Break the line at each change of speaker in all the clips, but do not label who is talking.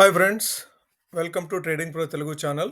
Hi friends, welcome to trading pro Telugu channel.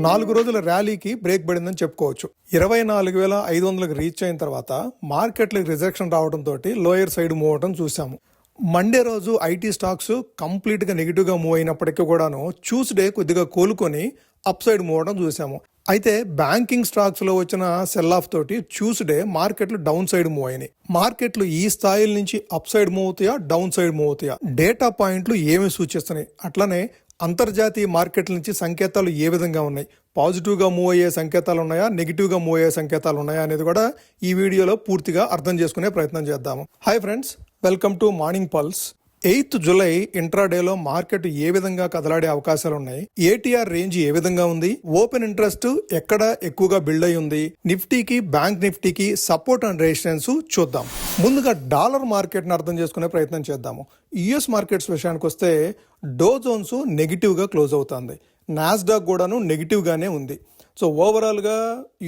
నాలుగు రోజుల ర్యాలీకి బ్రేక్ పడిందని చెప్పుకోవచ్చు. 24,500కి రీచ్ అయిన తర్వాత మార్కెట్లకు రిజెక్షన్ రావడంతో లోయర్ సైడ్ మూవ్ అవడం చూసాము. మండే రోజు ఐటీ స్టాక్స్ కంప్లీట్గా నెగిటివ్గా మూవ్ అయినప్పటికీ కూడాను ట్యూస్డే కొద్దిగా కోలుకొని అప్ సైడ్ మూవ్ అవడం చూసాము. అయితే బ్యాంకింగ్ స్టాక్స్ లో వచ్చిన సెల్ ఆఫ్ తోటి ట్యూస్డే మార్కెట్లు డౌన్ సైడ్ మూవ్ అయినాయి. మార్కెట్లు ఈ స్థాయిల నుంచి అప్ సైడ్ మూవ్ అవుతాయా, డౌన్ సైడ్ మూవ్ అవుతాయా, డేటా పాయింట్లు ఏమి సూచిస్తున్నాయి, అట్లనే అంతర్జాతీయ మార్కెట్ల నుంచి సంకేతాలు ఏ విధంగా ఉన్నాయి, పాజిటివ్గా మూవ్ అయ్యే సంకేతాలు ఉన్నాయా, నెగిటివ్గా మూవ్ అయ్యే సంకేతాలు ఉన్నాయా అనేది కూడా ఈ వీడియోలో పూర్తిగా అర్థం చేసుకునే ప్రయత్నం చేద్దాము. Hi friends, welcome to morning pulse. 8th July ఇంట్రాడేలో మార్కెట్ ఏ విధంగా కదలాడే అవకాశాలు ఉన్నాయి, ఏటీఆర్ రేంజ్ ఏ విధంగా ఉంది, ఓపెన్ ఇంట్రెస్ట్ ఎక్కడ ఎక్కువగా బిల్డ్ అయి ఉంది, నిఫ్టీకి బ్యాంక్ నిఫ్టీకి సపోర్ట్ అండ్ రెసిస్టెన్స్ చూద్దాం. ముందుగా డాలర్ మార్కెట్ ని అర్థం చేసుకునే ప్రయత్నం చేద్దాము. యుఎస్ మార్కెట్స్ విషయానికి వస్తే డో జోన్స్ నెగిటివ్ గా క్లోజ్ అవుతుంది, నాస్డాక్ కూడాను నెగిటివ్ గానే ఉంది. సో ఓవరాల్ గా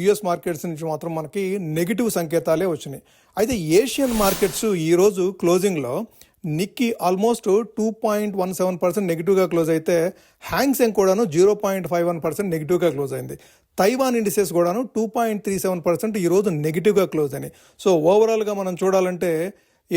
యుఎస్ మార్కెట్స్ నుంచి మాత్రం మనకి నెగిటివ్ సంకేతాలే వచ్చినాయి. అయితే ఏషియన్ మార్కెట్స్ ఈ రోజు క్లోజింగ్ లో నిక్కీ ఆల్మోస్ట్ 2.17% నెగిటివ్గా క్లోజ్ అయితే హ్యాంగ్సెంగ్ కూడాను 0.51% నెగిటివ్గా క్లోజ్ అయింది. తైవాన్ ఇండిసెస్ కూడాను 2.37% ఈరోజు నెగిటివ్గా క్లోజ్ అయినాయి. సో ఓవరాల్గా మనం చూడాలంటే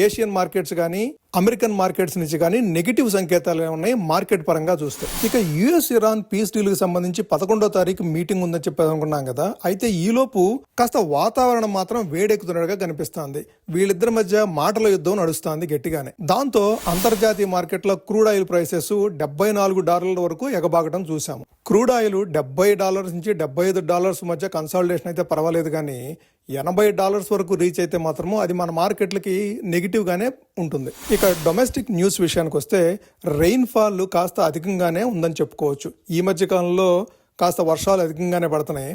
ఏషియన్ మార్కెట్స్ కానీ అమెరికన్ మార్కెట్స్ నుంచి కానీ నెగిటివ్ సంకేతాలు ఉన్నాయి మార్కెట్ పరంగా చూస్తే. ఇక యుఎస్ ఇరాన్ పీస్ డీల్ కి సంబంధించి 11వ తారీఖు మీటింగ్ ఉందని చెప్పి అనుకున్నాం కదా. అయితే ఈలోపు కాస్త వాతావరణం మాత్రం వేడెక్కుతున్నట్టుగా కనిపిస్తుంది. వీళ్ళిద్దరి మధ్య మాటల యుద్ధం నడుస్తుంది గట్టిగానే. దాంతో అంతర్జాతీయ మార్కెట్లో క్రూడ్ ఆయిల్ ప్రైసెస్ $74 వరకు ఎగబాగటం చూసాము. క్రూడ్ ఆయిల్ $70 నుంచి $75 మధ్య కన్సాలిడేషన్ అయితే పర్వాలేదు, కానీ $80 వరకు రీచ్ అయితే మాత్రము అది మన మార్కెట్లకి నెగిటివ్ గానే ఉంటుంది. ఇక డొమెస్టిక్ న్యూస్ విషయానికి వస్తే రెయిన్ ఫాల్ కాస్త అధికంగానే ఉందని చెప్పుకోవచ్చు. ఈ మధ్య కాలంలో కాస్త వర్షాలు అధికంగానే పడుతున్నాయి.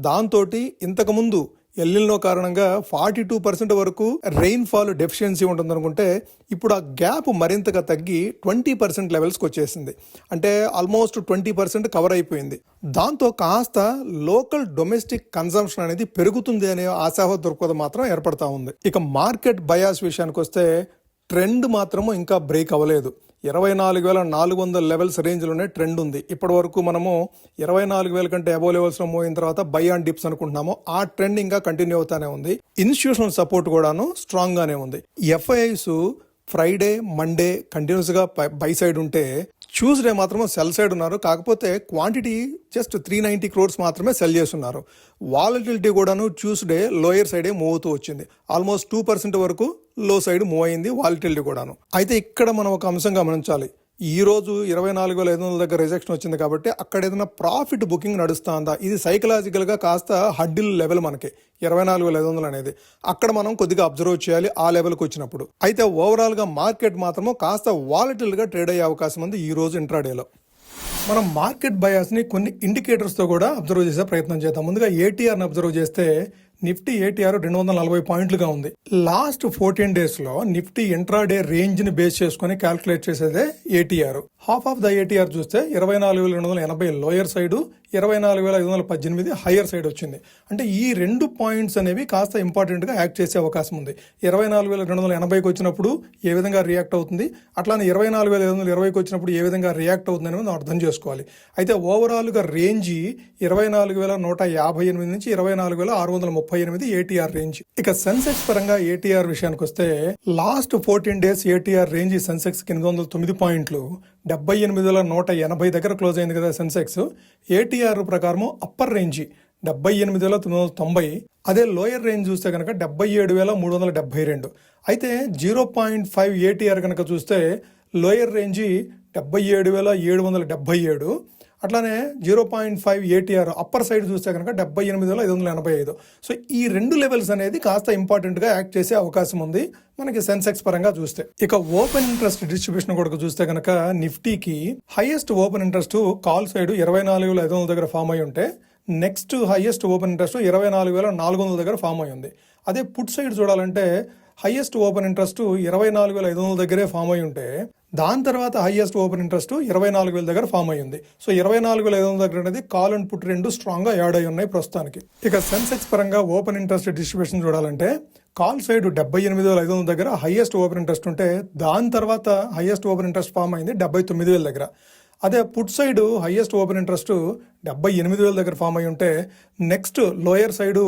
దాంతో ఇంతకుముందు ఎల్నినో కారణంగా 42% వరకు రెయిన్ ఫాల్ డెఫిషియన్సీ ఉంటుందనుకుంటే ఇప్పుడు ఆ గ్యాప్ మరింతగా తగ్గి 20% లెవెల్స్కి వచ్చేసింది. అంటే ఆల్మోస్ట్ 20% కవర్ అయిపోయింది. దాంతో కాస్త లోకల్ డొమెస్టిక్ కన్సంప్షన్ అనేది పెరుగుతుంది అనే ఆశావాద దృక్పథం మాత్రం ఏర్పడతా ఉంది. ఇక మార్కెట్ బయాస్ విషయానికి వస్తే ట్రెండ్ మాత్రము ఇంకా బ్రేక్ అవ్వలేదు. 24,400 లెవెల్స్ రేంజ్లోనే ట్రెండ్ ఉంది. ఇప్పటి వరకు మనము 24,000 కంటే అబోవ్ లెవెల్స్లో మూవ్ అయిన తర్వాత బై ఆన్ డిప్స్ అనుకుంటున్నాము. ఆ ట్రెండ్ ఇంకా కంటిన్యూ అవుతానే ఉంది. ఇన్స్టిట్యూషనల్ సపోర్ట్ కూడాను స్ట్రాంగ్ గానే ఉంది. ఎఫ్ఐఐస్ ఫ్రైడే మండే కంటిన్యూస్గా బై సైడ్ ఉంటే ట్యూస్డే మాత్రం సెల్ సైడ్ ఉన్నారు. కాకపోతే క్వాంటిటీ జస్ట్ 390 crores మాత్రమే సెల్ చేస్తున్నారు. వాలటిలిటీ కూడాను ట్యూస్డే లోయర్ సైడే మూవ్ అవుతూ వచ్చింది. ఆల్మోస్ట్ 2% వరకు లో సైడ్ మూవ్ అయింది వాలటిలిటీ కూడాను. అయితే ఇక్కడ మనం ఒక అంశం గమనించాలి. ఈ రోజు 24,500 దగ్గర రిజెక్షన్ వచ్చింది కాబట్టి అక్కడ ఏదైనా ప్రాఫిట్ బుకింగ్ నడుస్తుందా, ఇది సైకలాజికల్ గా కాస్త హడ్డిల్ లెవెల్ మనకి 24,500 అనేది అక్కడ మనం కొద్దిగా అబ్జర్వ్ చేయాలి ఆ లెవెల్కి వచ్చినప్పుడు. అయితే ఓవరాల్ గా మార్కెట్ మాత్రము కాస్త వాలటిల్ గా ట్రేడ్ అయ్యే అవకాశం ఉంది ఈ రోజు ఇంట్రాడేలో. మనం మార్కెట్ బయాస్ ని కొన్ని ఇండికేటర్స్ తో కూడా అబ్జర్వ్ చేసే ప్రయత్నం చేద్దాం. ముందుగా ఏటీఆర్ ని అబ్జర్వ్ చేస్తే నిఫ్టీ ఏటీఆర్ 240 పాయింట్లుగా ఉంది. లాస్ట్ 14 days లో నిఫ్టీ ఇంట్రాడే రేంజ్ ని బేస్ చేసుకుని క్యాల్కులేట్ చేసేదే ATR. Half of the ATR చూస్తే 24,280 లోయర్ సైడ్, 24,518 హయ్యర్ సైడ్ వచ్చింది. అంటే ఈ 2 పాయింట్స్ అనేవి కాస్త ఇంపార్టెంట్ గా యాక్ట్ చేసే అవకాశం ఉంది. 24,280కి వచ్చినప్పుడు ఏ విధంగా రియాక్ట్ అవుతుంది, అట్లానే 24,520కి వచ్చినప్పుడు ఏ విధంగా రియాక్ట్ అవుతుంది అనేది మనం అర్థం చేసుకోవాలి. అయితే ఓవరాల్ గా రేంజ్ 24,158 నుంచి 24,638 ఏటీఆర్ రేంజ్. ఇక సెన్సెక్స్ పరంగా ఏటీఆర్ విషయానికి వస్తే last 14 days ATR range Sensex 809 పాయింట్లు, 78,180 దగ్గర క్లోజ్ అయింది కదా సెన్సెక్స్. ఏటీఆర్ ప్రకారం అప్పర్ రేంజ్ 78,990, అదే లోయర్ రేంజ్ చూస్తే కనుక 77,372. అయితే 0.5 ఏటీఆర్ కనుక చూస్తే లోయర్ రేంజ్ 77,777, అట్లానే 0.5 ఏటీఆర్ అప్పర్ సైడ్ చూస్తే కనుక 78,585. సో ఈ 2 లెవెల్స్ అనేది కాస్త ఇంపార్టెంట్ గా యాక్ట్ చేసే అవకాశం ఉంది మనకి సెన్సెక్స్ పరంగా చూస్తే. ఇక ఓపెన్ ఇంట్రెస్ట్ డిస్ట్రిబ్యూషన్ కూడా చూస్తే కనుక నిఫ్టీకి highest open interest call side 24,500 దగ్గర ఫామ్ అయి ఉంటే నెక్స్ట్ హైయెస్ట్ ఓపెన్ ఇంట్రెస్ట్ 24,400 దగ్గర ఫామ్ అయి ఉంది. అదే పుట్ సైడ్ చూడాలంటే హైయెస్ట్ ఓపెన్ ఇంట్రెస్ట్ 24,500 దగ్గరే ఫామ్ అయి ఉంటే దాని తర్వాత హైయెస్ట్ ఓపెన్ ఇంట్రెస్ట్ 24,000 దగ్గర ఫామ్ అయ్యింది. సో 24,500 దగ్గర అనేది కాల్ అండ్ పుట్ రెండు స్ట్రాంగ్ గా యాడ్ అయి ఉన్నాయి ప్రస్తుతానికి. ఇక సెన్సెక్స్ పరంగా ఓపెన్ ఇంట్రెస్ట్ డిస్ట్రిబ్యూషన్ చూడాలంటే కాల్ సైడ్ 78,500 దగ్గర హైయెస్ట్ ఓపెన్ ఇంట్రెస్ట్ ఉంటే దాని తర్వాత హైయెస్ట్ ఓపెన్ ఇంట్రెస్ట్ ఫామ్ అయింది 79,000 దగ్గర. అదే put side highest open interest 78,000 దగ్గర ఫామ్ అయి ఉంటే next lower side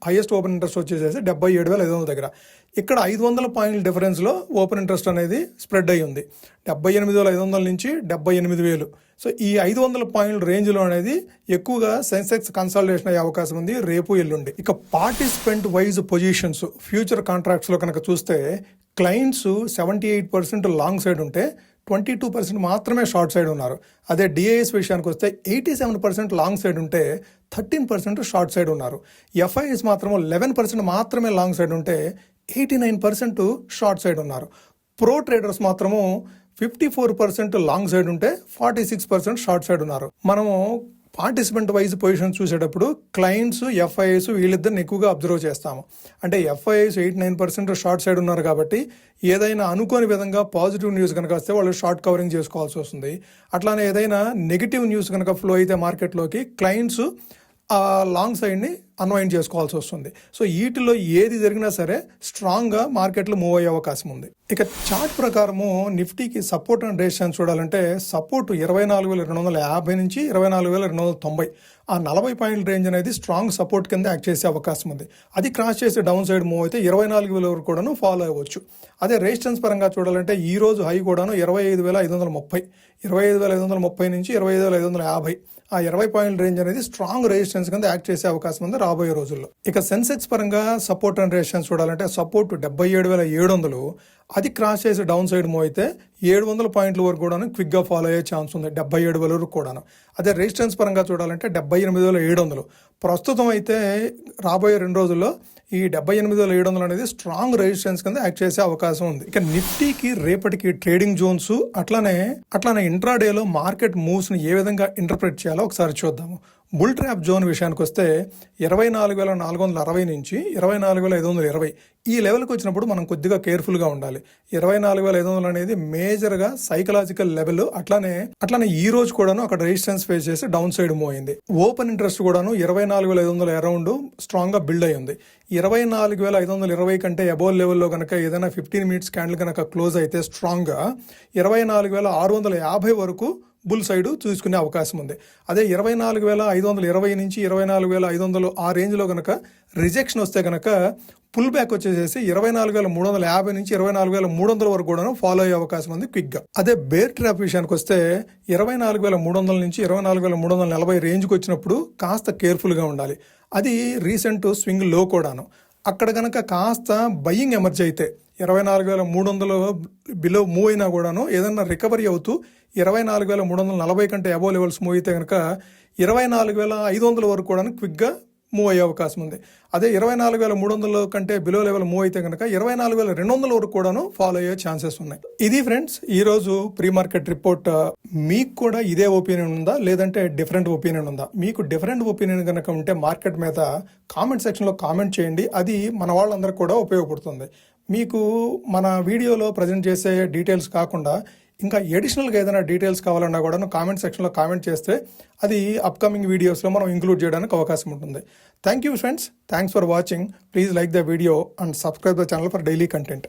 highest open interest వచ్చేసేసి 77,500 దగ్గర. ఇక్కడ 500 పాయింట్ల డిఫరెన్స్లో ఓపెన్ ఇంట్రెస్ట్ అనేది స్ప్రెడ్ అయ్యి ఉంది. 78,500 నుంచి 78,000. సో ఈ 500 పాయింట్ల రేంజ్లో అనేది ఎక్కువగా సెన్సెక్స్ కన్సాలిడేషన్ అయ్యే అవకాశం ఉంది రేపు ఎల్లుండి. ఇక పార్టిసిపెంట్ వైజ్ పొజిషన్స్ ఫ్యూచర్ కాంట్రాక్ట్స్లో కనుక చూస్తే క్లయింట్స్ 78% లాంగ్ సైడ్ ఉంటే 22% మాత్రమే షార్ట్ సైడ్ ఉన్నారు. అదే డిఐఎస్ విషయానికి వస్తే 87% లాంగ్ సైడ్ ఉంటే 13% షార్ట్ సైడ్ ఉన్నారు. ఎఫ్ఐఎస్ మాత్రం 11% మాత్రమే లాంగ్ సైడ్ ఉంటే 89% షార్ట్ సైడ్ ఉన్నారు. ప్రో ట్రేడర్స్ మాత్రము 54% లాంగ్ సైడ్ ఉంటే 46% షార్ట్ సైడ్ ఉన్నారు. మనము పార్టిసిపెంట్ వైజ్ పొజిషన్ చూసేటప్పుడు క్లయింట్స్ ఎఫ్ఐఎస్ వీళ్ళిద్దరిని ఎక్కువగా అబ్జర్వ్ చేస్తాము. అంటే ఎఫ్ఐఎస్ 89% షార్ట్ సైడ్ ఉన్నారు కాబట్టి ఏదైనా అనుకోని విధంగా పాజిటివ్ న్యూస్ కనుక వస్తే వాళ్ళు షార్ట్ కవరింగ్ చేసుకోవాల్సి వస్తుంది. అట్లానే ఏదైనా నెగిటివ్ న్యూస్ కనుక ఫ్లో అయితే మార్కెట్లోకి క్లయింట్స్ ఆ లాంగ్ సైడ్ని అన్వైండ్ చేసుకోవాల్సి వస్తుంది. సో వీటిలో ఏది జరిగినా సరే స్ట్రాంగ్గా మార్కెట్లు మూవ్ అయ్యే అవకాశం ఉంది. ఇక చార్ట్ ప్రకారము నిఫ్టీకి సపోర్ట్ అండ్ రెసిస్టెన్స్ చూడాలంటే సపోర్ట్ 24,250 నుంచి 24,290 ఆ 40 పాయింట్ల రేంజ్ అనేది స్ట్రాంగ్ సపోర్ట్ కింద యాక్ట్ చేసే అవకాశం ఉంది. అది క్రాస్ చేసి డౌన్ సైడ్ మూవ్ అయితే 24,000 వరకు కూడాను ఫాలో అవ్వచ్చు. అదే రెసిస్టెన్స్ పరంగా చూడాలంటే ఈ రోజు హై కూడాను 25,530 25,530 నుంచి 25,550 ఆ 20 పాయింట్ల రేంజ్ అనేది స్ట్రాంగ్ రెసిస్టెన్స్ కింద యాక్ట్ చేసే అవకాశం ఉంది రాబోయే రోజుల్లో. ఇక సెన్సెక్స్ పరంగా సపోర్ట్ అండ్ రెసిస్టెన్స్ చూడాలంటే సపోర్ట్ 77,700 అది క్రాస్ చేసి డౌన్ సైడ్ మూవ్ అయితే 700 పాయింట్ల వరకు కూడా క్విక్ గా ఫాలో అయ్యే ఛాన్స్ ఉంది 77,000 వరకు కూడాను. అదే రెసిస్టెన్స్ పరంగా చూడాలంటే 78,700 ప్రస్తుతం అయితే రాబోయే 2 రోజుల్లో ఈ 78,700 అనేది స్ట్రాంగ్ రెసిస్టెన్స్ కింద యాక్ట్ చేసే అవకాశం ఉంది. ఇక నిఫ్టీకి రేపటికి ట్రేడింగ్ జోన్స్ అట్లానే ఇంట్రాడేలో మార్కెట్ మూవ్స్ ని ఏ విధంగా ఇంటర్ప్రిట్ చేయాలో ఒకసారి చూద్దాము. బుల్ ట్రాప్ జోన్ విషయానికి వస్తే 24,460 నుంచి 24,520 ఈ లెవెల్కి వచ్చినప్పుడు మనం కొద్దిగా కేర్ఫుల్గా ఉండాలి. 24,500 అనేది మేజర్గా సైకలాజికల్ లెవెల్. అట్లానే ఈ రోజు కూడాను అక్కడ రెసిస్టెన్స్ ఫేస్ చేసి డౌన్ సైడ్ మూవ్ అయింది. ఓపెన్ ఇంట్రెస్ట్ కూడాను 24,500 అరౌండ్ స్ట్రాంగ్ గా బిల్డ్ అయ్యింది. 24,520 కంటే అబోవ్ లెవెల్లో కనుక ఏదైనా 15 మినిట్స్ క్యాండిల్ కనుక క్లోజ్ అయితే స్ట్రాంగ్ గా 24,650 వరకు బుల్ సైడ్ చూసుకునే అవకాశం ఉంది. అదే 24,520 నుంచి 24,500 ఆ రేంజ్లో కనుక రిజెక్షన్ వస్తే కనుక పుల్ బ్యాక్ వచ్చేసేసి 24,350 నుంచి 24,300 వరకు కూడా ఫాలో అయ్యే అవకాశం ఉంది క్విక్గా. అదే బేర్ ట్రాప్ విషయానికి వస్తే 24,300 నుంచి 24,340 రేంజ్కి వచ్చినప్పుడు కాస్త కేర్ఫుల్గా ఉండాలి. అది రీసెంట్ స్వింగ్ లో కూడాను. అక్కడ కనుక కాస్త బయ్యింగ్ ఎమర్జ్ అయితే 24,300 బిలో మూవ్ అయినా కూడాను ఏదన్నా రికవరీ అవుతూ 24,340 కంటే అబోవ్ లెవెల్స్ మూవ్ అయితే కనుక 24,500 వరకు కూడా క్విక్గా మూవ్ అయ్యే అవకాశం ఉంది. అదే 24,300 కంటే బిలో లెవెల్ మూవ్ అయితే కనుక 24,200 వరకు కూడాను ఫాలో అయ్యే ఛాన్సెస్ ఉన్నాయి. ఇది ఫ్రెండ్స్ ఈ రోజు ప్రీ మార్కెట్ రిపోర్ట్. మీకు కూడా ఇదే ఒపీనియన్ ఉందా లేదంటే డిఫరెంట్ ఒపీనియన్ ఉందా? మీకు డిఫరెంట్ ఒపీనియన్ కనుక ఉంటే మార్కెట్ మీద కామెంట్ సెక్షన్లో కామెంట్ చేయండి. అది మన వాళ్ళందరికీ కూడా ఉపయోగపడుతుంది. మీకు మన వీడియోలో ప్రజెంట్ చేసే డీటెయిల్స్ కాకుండా ఇంకా అడిషనల్గా ఏదైనా డీటెయిల్స్ కావాలన్నా కూడా కామెంట్ సెక్షన్లో కామెంట్ చేస్తే అది అప్కమింగ్ వీడియోస్లో మనం ఇంక్లూడ్ చేయడానికి అవకాశం ఉంటుంది. Thank you friends. Thanks for watching. Please like the video and subscribe the channel for daily content.